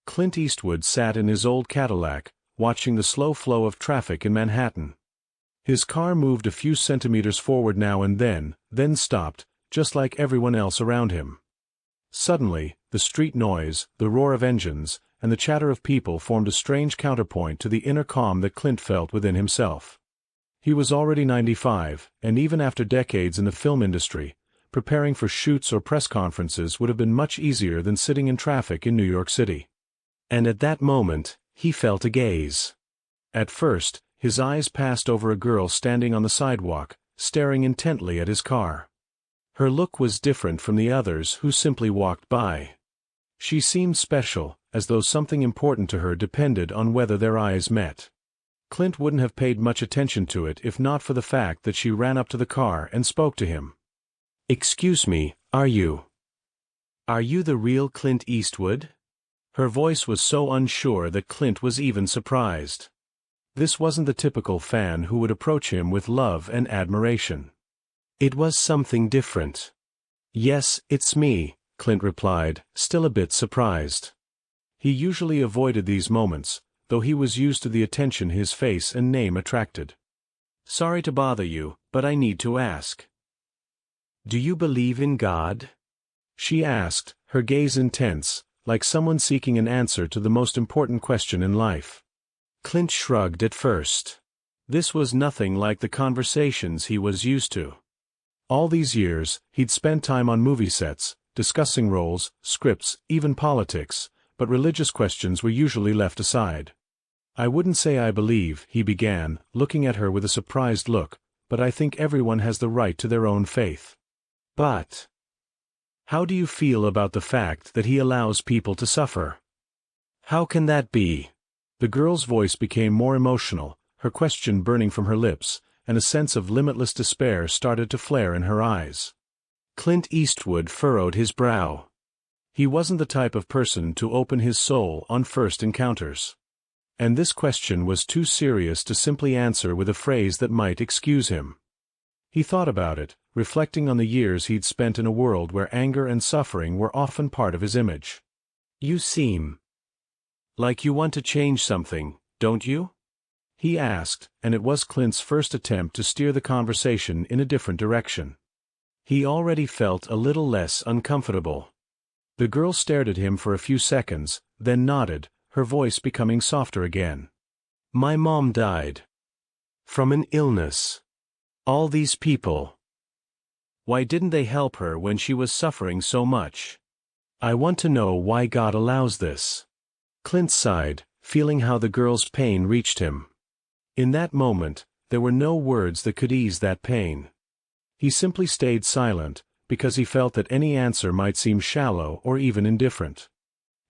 Clint Eastwood sat in his old Cadillac, watching the slow flow of traffic in Manhattan. His car moved a few centimeters forward now and then stopped, just like everyone else around him. Suddenly, the street noise, the roar of engines, and the chatter of people formed a strange counterpoint to the inner calm that Clint felt within himself. He was already 95, and even after decades in the film industry, preparing for shoots or press conferences would have been much easier than sitting in traffic in New York City. And at that moment, he felt a gaze. At first, his eyes passed over a girl standing on the sidewalk, staring intently at his car. Her look was different from the others who simply walked by. She seemed special, as though something important to her depended on whether their eyes met. Clint wouldn't have paid much attention to it if not for the fact that she ran up to the car and spoke to him. "Excuse me, are you the real Clint Eastwood?" Her voice was so unsure that Clint was even surprised. This wasn't the typical fan who would approach him with love and admiration. It was something different. "Yes, it's me," Clint replied, still a bit surprised. He usually avoided these moments, though he was used to the attention his face and name attracted. "Sorry to bother you, but I need to ask. Do you believe in God?" she asked, her gaze intense, like someone seeking an answer to the most important question in life. Clint shrugged at first. This was nothing like the conversations he was used to. All these years, he'd spent time on movie sets, discussing roles, scripts, even politics, but religious questions were usually left aside. "I wouldn't say I believe," he began, looking at her with a surprised look, "but I think everyone has the right to their own faith." "But how do you feel about the fact that he allows people to suffer? How can that be?" The girl's voice became more emotional, her question burning from her lips, and a sense of limitless despair started to flare in her eyes. Clint Eastwood furrowed his brow. He wasn't the type of person to open his soul on first encounters. And this question was too serious to simply answer with a phrase that might excuse him. He thought about it, reflecting on the years he'd spent in a world where anger and suffering were often part of his image. "You seem like you want to change something, don't you?" he asked, and it was Clint's first attempt to steer the conversation in a different direction. He already felt a little less uncomfortable. The girl stared at him for a few seconds, then nodded, her voice becoming softer again. "My mom died from an illness. All these people. Why didn't they help her when she was suffering so much? I want to know why God allows this." Clint sighed, feeling how the girl's pain reached him. In that moment, there were no words that could ease that pain. He simply stayed silent, because he felt that any answer might seem shallow or even indifferent.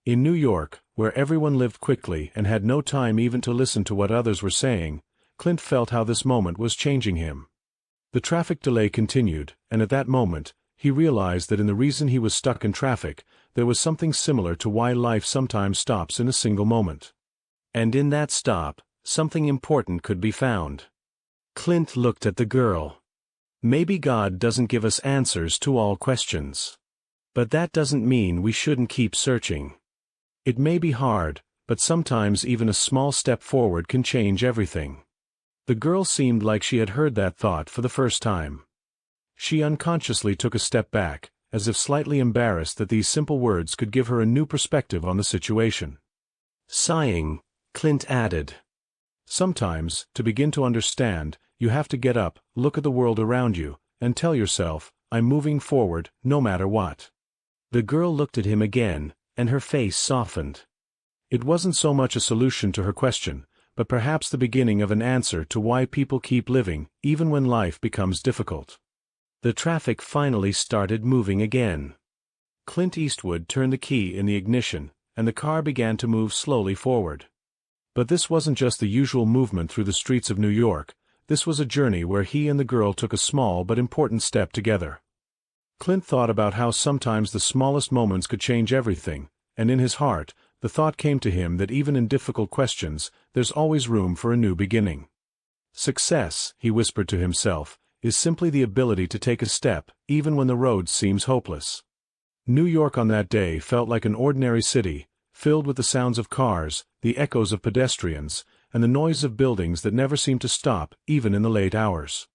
In New York, where everyone lived quickly and had no time even to listen to what others were saying, Clint felt how this moment was changing him. The traffic delay continued, and at that moment, he realized that in the reason he was stuck in traffic, there was something similar to why life sometimes stops in a single moment. And in that stop, something important could be found. Clint looked at the girl. Maybe God doesn't give us answers to all questions. But that doesn't mean we shouldn't keep searching. It may be hard, but sometimes even a small step forward can change everything. The girl seemed like she had heard that thought for the first time. She unconsciously took a step back, as if slightly embarrassed that these simple words could give her a new perspective on the situation. Sighing, Clint added, "Sometimes, to begin to understand, you have to get up, look at the world around you, and tell yourself, I'm moving forward, no matter what." The girl looked at him again, and her face softened. It wasn't so much a solution to her question, but perhaps the beginning of an answer to why people keep living, even when life becomes difficult. The traffic finally started moving again. Clint Eastwood turned the key in the ignition, and the car began to move slowly forward. But this wasn't just the usual movement through the streets of New York, this was a journey where he and the girl took a small but important step together. Clint thought about how sometimes the smallest moments could change everything, and in his heart, the thought came to him that even in difficult questions, there's always room for a new beginning. Success, he whispered to himself, is simply the ability to take a step, even when the road seems hopeless. New York on that day felt like an ordinary city, filled with the sounds of cars, the echoes of pedestrians, and the noise of buildings that never seemed to stop, even in the late hours.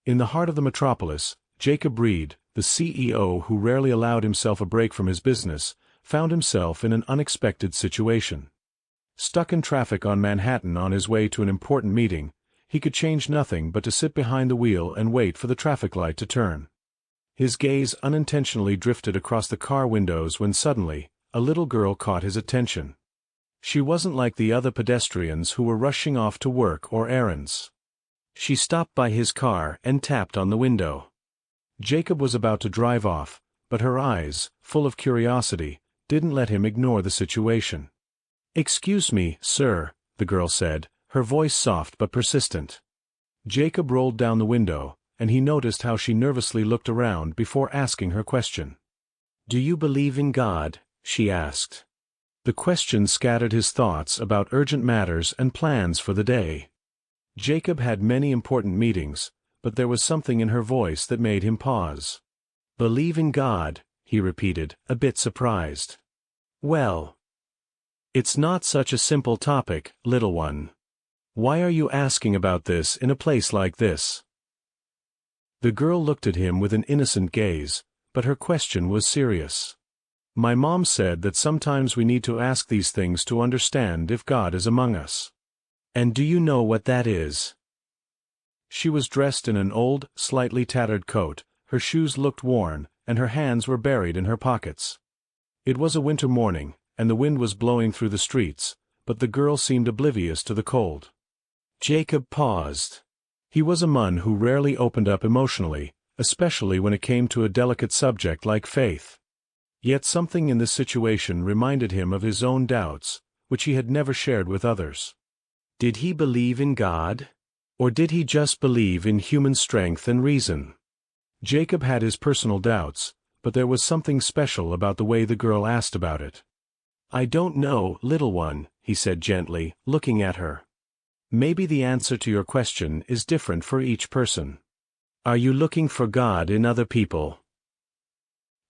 In the heart of the metropolis, Jacob Reed, the CEO who rarely allowed himself a break from his business, found himself in an unexpected situation. Stuck in traffic on Manhattan on his way to an important meeting, he could change nothing but to sit behind the wheel and wait for the traffic light to turn. His gaze unintentionally drifted across the car windows when suddenly, a little girl caught his attention. She wasn't like the other pedestrians who were rushing off to work or errands. She stopped by his car and tapped on the window. Jacob was about to drive off, but her eyes, full of curiosity, didn't let him ignore the situation. "Excuse me, sir," the girl said, her voice soft but persistent. Jacob rolled down the window, and he noticed how she nervously looked around before asking her question. "Do you believe in God?" she asked. The question scattered his thoughts about urgent matters and plans for the day. Jacob had many important meetings, but there was something in her voice that made him pause. "Believe in God," he repeated, a bit surprised. "Well, it's not such a simple topic, little one. Why are you asking about this in a place like this?" The girl looked at him with an innocent gaze, but her question was serious. "My mom said that sometimes we need to ask these things to understand if God is among us. And do you know what that is?" She was dressed in an old, slightly tattered coat, her shoes looked worn, and her hands were buried in her pockets. It was a winter morning, and the wind was blowing through the streets, but the girl seemed oblivious to the cold. Jacob paused. He was a man who rarely opened up emotionally, especially when it came to a delicate subject like faith. Yet something in this situation reminded him of his own doubts, which he had never shared with others. Did he believe in God? Or did he just believe in human strength and reason? Jacob had his personal doubts, but there was something special about the way the girl asked about it. "I don't know, little one," he said gently, looking at her. "Maybe the answer to your question is different for each person. Are you looking for God in other people?"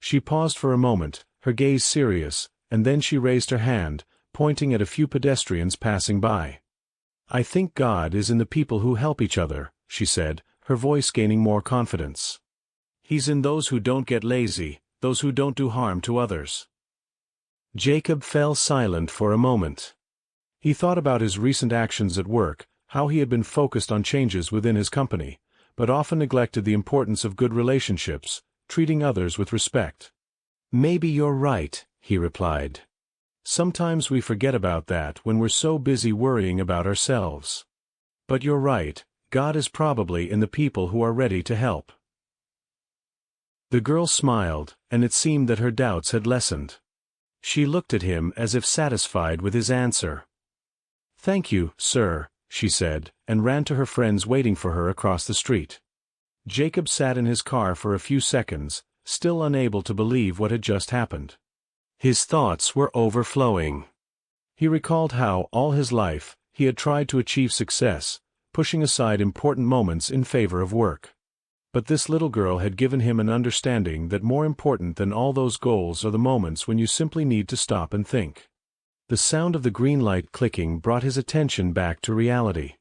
She paused for a moment, her gaze serious, and then she raised her hand, pointing at a few pedestrians passing by. "I think God is in the people who help each other," she said, her voice gaining more confidence. "He's in those who don't get lazy, those who don't do harm to others." Jacob fell silent for a moment. He thought about his recent actions at work, how he had been focused on changes within his company, but often neglected the importance of good relationships, treating others with respect. "Maybe you're right," he replied. "Sometimes we forget about that when we're so busy worrying about ourselves. But you're right, God is probably in the people who are ready to help." The girl smiled, and it seemed that her doubts had lessened. She looked at him as if satisfied with his answer. "Thank you, sir," she said, and ran to her friends waiting for her across the street. Jacob sat in his car for a few seconds, still unable to believe what had just happened. His thoughts were overflowing. He recalled how, all his life, he had tried to achieve success, pushing aside important moments in favor of work. But this little girl had given him an understanding that more important than all those goals are the moments when you simply need to stop and think. The sound of the green light clicking brought his attention back to reality.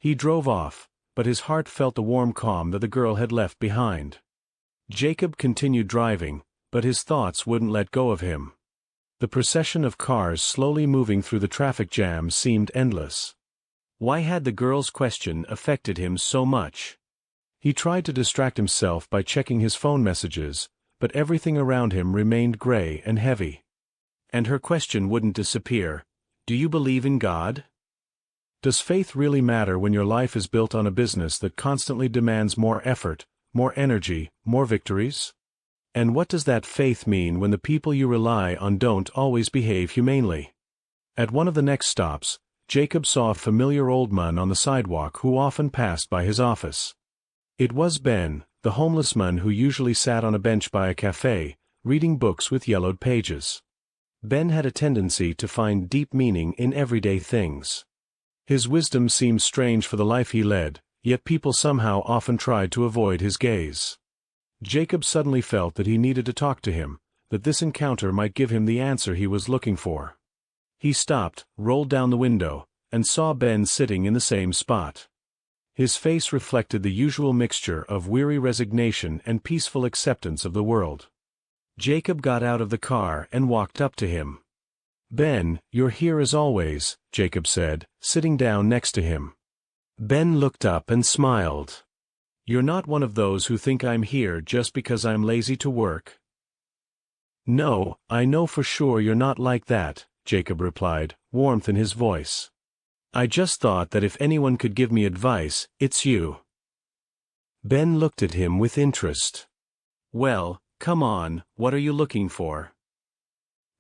He drove off, but his heart felt the warm calm that the girl had left behind. Jacob continued driving, but his thoughts wouldn't let go of him. The procession of cars slowly moving through the traffic jam seemed endless. Why had the girl's question affected him so much? He tried to distract himself by checking his phone messages, but everything around him remained gray and heavy. And her question wouldn't disappear. "Do you believe in God?" Does faith really matter when your life is built on a business that constantly demands more effort, more energy, more victories? And what does that faith mean when the people you rely on don't always behave humanely? At one of the next stops, Jacob saw a familiar old man on the sidewalk who often passed by his office. It was Ben, the homeless man who usually sat on a bench by a cafe, reading books with yellowed pages. Ben had a tendency to find deep meaning in everyday things. His wisdom seemed strange for the life he led, yet people somehow often tried to avoid his gaze. Jacob suddenly felt that he needed to talk to him, that this encounter might give him the answer he was looking for. He stopped, rolled down the window, and saw Ben sitting in the same spot. His face reflected the usual mixture of weary resignation and peaceful acceptance of the world. Jacob got out of the car and walked up to him. "Ben, you're here as always," Jacob said, sitting down next to him. Ben looked up and smiled. "You're not one of those who think I'm here just because I'm lazy to work?" "No, I know for sure you're not like that," Jacob replied, warmth in his voice. "I just thought that if anyone could give me advice, it's you." Ben looked at him with interest. "Well, come on, what are you looking for?"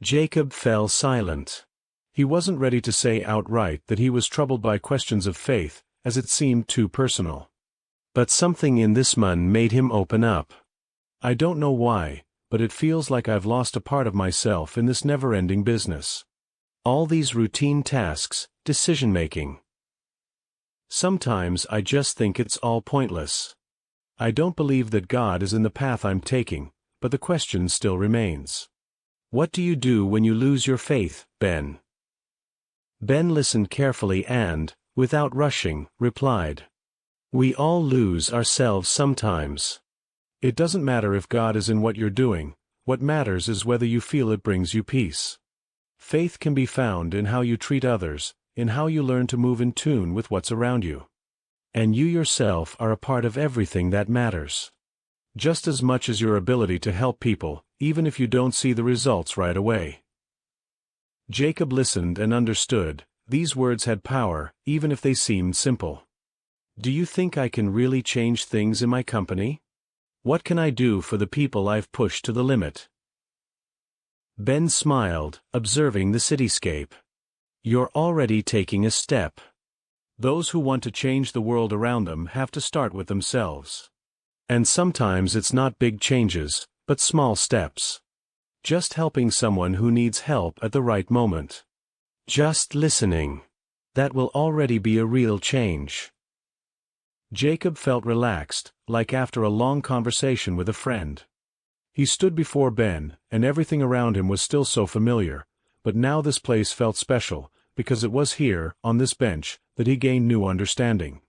Jacob fell silent. He wasn't ready to say outright that he was troubled by questions of faith, as it seemed too personal. But something in this man made him open up. "I don't know why, but it feels like I've lost a part of myself in this never-ending business. All these routine tasks, decision-making. Sometimes I just think it's all pointless. I don't believe that God is in the path I'm taking, but the question still remains. What do you do when you lose your faith, Ben?" Ben listened carefully and, without rushing, replied, "We all lose ourselves sometimes. It doesn't matter if God is in what you're doing, what matters is whether you feel it brings you peace. Faith can be found in how you treat others, in how you learn to move in tune with what's around you. And you yourself are a part of everything that matters. Just as much as your ability to help people, even if you don't see the results right away." Jacob listened and understood. These words had power, even if they seemed simple. "Do you think I can really change things in my company? What can I do for the people I've pushed to the limit?" Ben smiled, observing the cityscape. "You're already taking a step. Those who want to change the world around them have to start with themselves. And sometimes it's not big changes, but small steps. Just helping someone who needs help at the right moment. Just listening. That will already be a real change." Jacob felt relaxed, like after a long conversation with a friend. He stood before Ben, and everything around him was still so familiar, but now this place felt special, because it was here, on this bench, that he gained new understanding.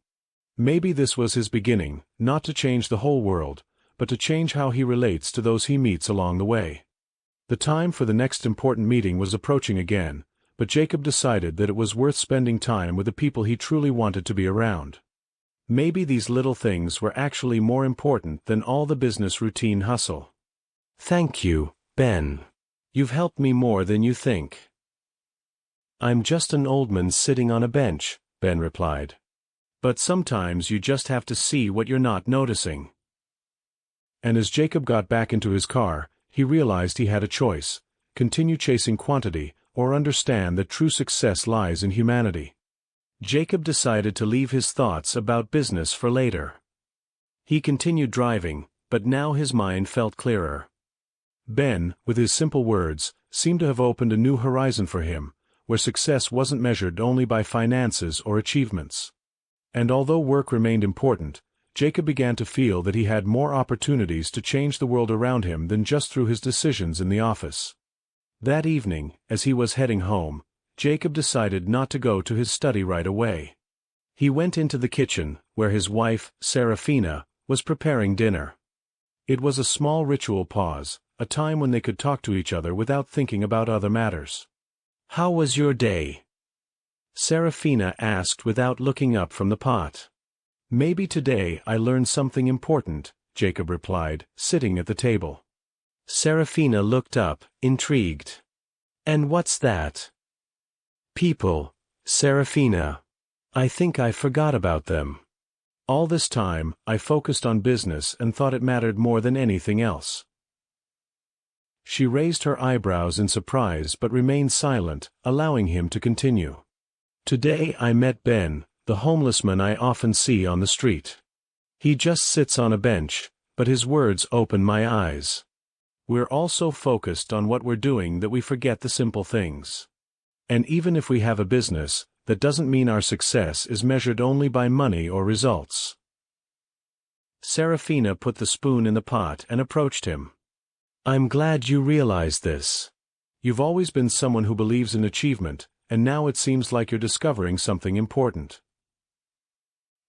Maybe this was his beginning, not to change the whole world, but to change how he relates to those he meets along the way. The time for the next important meeting was approaching again, but Jacob decided that it was worth spending time with the people he truly wanted to be around. Maybe these little things were actually more important than all the business routine hustle. "Thank you, Ben. You've helped me more than you think." "I'm just an old man sitting on a bench," Ben replied. "But sometimes you just have to see what you're not noticing." And as Jacob got back into his car, he realized he had a choice: continue chasing quantity, or understand that true success lies in humanity. Jacob decided to leave his thoughts about business for later. He continued driving, but now his mind felt clearer. Ben, with his simple words, seemed to have opened a new horizon for him, where success wasn't measured only by finances or achievements. And although work remained important, Jacob began to feel that he had more opportunities to change the world around him than just through his decisions in the office. That evening, as he was heading home, Jacob decided not to go to his study right away. He went into the kitchen, where his wife, Serafina, was preparing dinner. It was a small ritual pause, a time when they could talk to each other without thinking about other matters. "How was your day?" Serafina asked without looking up from the pot. "Maybe today I learned something important," Jacob replied, sitting at the table. Serafina looked up, intrigued. "And what's that?" "People, Serafina. I think I forgot about them. All this time, I focused on business and thought it mattered more than anything else." She raised her eyebrows in surprise but remained silent, allowing him to continue. "Today I met Ben, the homeless man I often see on the street. He just sits on a bench, but his words open my eyes. We're all so focused on what we're doing that we forget the simple things. And even if we have a business, that doesn't mean our success is measured only by money or results." Serafina put the spoon in the pot and approached him. "I'm glad you realize this. You've always been someone who believes in achievement, and now it seems like you're discovering something important.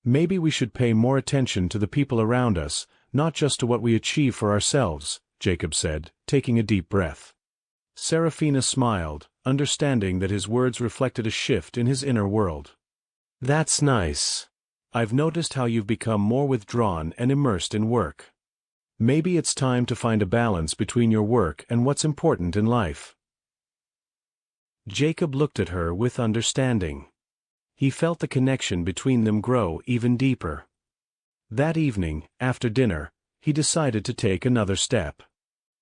Maybe we should pay more attention to the people around us, not just to what we achieve for ourselves, Jacob said, taking a deep breath. Serafina smiled, understanding that his words reflected a shift in his inner world. That's nice. I've noticed how you've become more withdrawn and immersed in work. Maybe it's time to find a balance between your work and what's important in life. Jacob looked at her with understanding. He felt the connection between them grow even deeper. That evening, after dinner, he decided to take another step.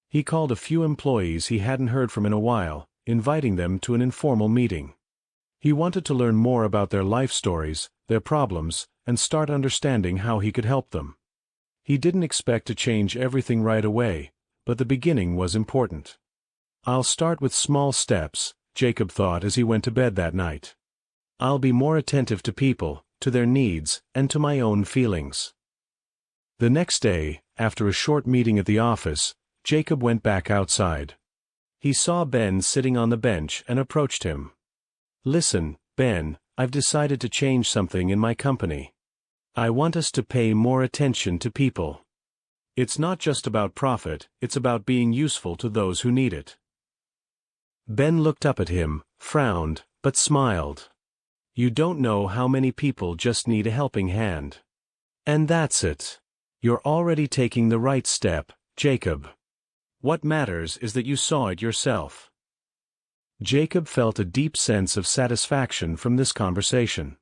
He called a few employees he hadn't heard from in a while, inviting them to an informal meeting. He wanted to learn more about their life stories, their problems, and start understanding how he could help them. He didn't expect to change everything right away, but the beginning was important. I'll start with small steps, Jacob thought as he went to bed that night. I'll be more attentive to people, to their needs, and to my own feelings. The next day, after a short meeting at the office, Jacob went back outside. He saw Ben sitting on the bench and approached him. Listen, Ben, I've decided to change something in my company. I want us to pay more attention to people. It's not just about profit, it's about being useful to those who need it. Ben looked up at him, frowned, but smiled. You don't know how many people just need a helping hand. And that's it. You're already taking the right step, Jacob. What matters is that you saw it yourself. Jacob felt a deep sense of satisfaction from this conversation.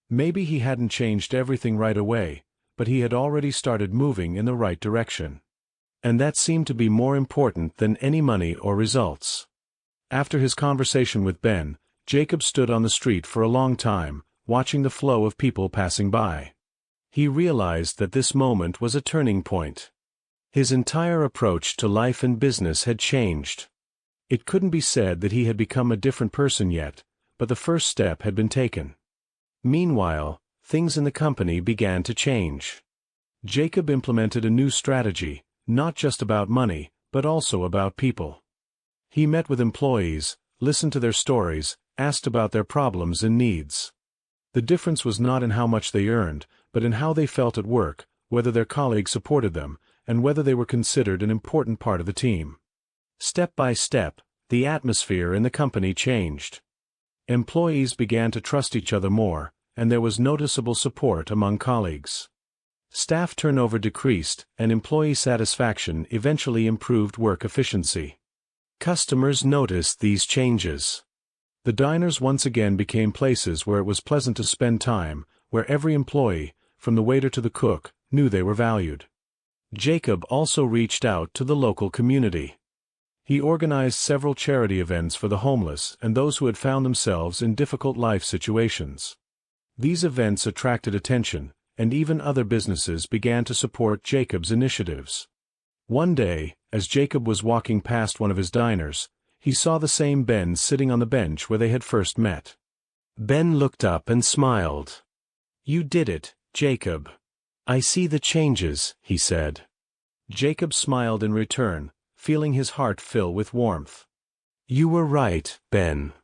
Maybe he hadn't changed everything right away, but he had already started moving in the right direction. And that seemed to be more important than any money or results. After his conversation with Ben, Jacob stood on the street for a long time, watching the flow of people passing by. He realized that this moment was a turning point. His entire approach to life and business had changed. It couldn't be said that he had become a different person yet, but the first step had been taken. Meanwhile, things in the company began to change. Jacob implemented a new strategy, not just about money, but also about people. He met with employees, listened to their stories, asked about their problems and needs. The difference was not in how much they earned, but in how they felt at work, whether their colleagues supported them, and whether they were considered an important part of the team. Step by step, the atmosphere in the company changed. Employees began to trust each other more, and there was noticeable support among colleagues. Staff turnover decreased, and employee satisfaction eventually improved work efficiency. Customers noticed these changes. The diners once again became places where it was pleasant to spend time, where every employee, from the waiter to the cook, knew they were valued. Jacob also reached out to the local community. He organized several charity events for the homeless and those who had found themselves in difficult life situations. These events attracted attention, and even other businesses began to support Jacob's initiatives. One day, as Jacob was walking past one of his diners, he saw the same Ben sitting on the bench where they had first met. Ben looked up and smiled. "You did it, Jacob. I see the changes," he said. Jacob smiled in return, feeling his heart fill with warmth. "You were right, Ben.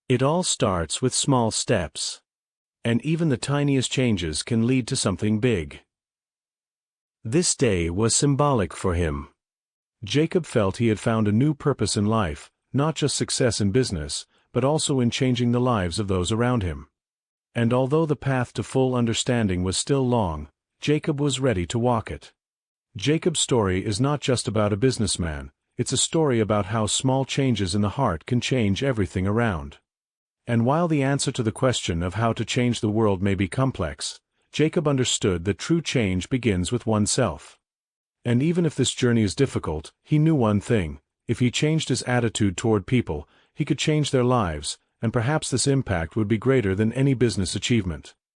It all starts with small steps. And even the tiniest changes can lead to something big." This day was symbolic for him. Jacob felt he had found a new purpose in life, not just success in business, but also in changing the lives of those around him. And although the path to full understanding was still long, Jacob was ready to walk it. Jacob's story is not just about a businessman, it's a story about how small changes in the heart can change everything around. And while the answer to the question of how to change the world may be complex, Jacob understood that true change begins with oneself. And even if this journey is difficult, he knew one thing: if he changed his attitude toward people, he could change their lives, and perhaps this impact would be greater than any business achievement.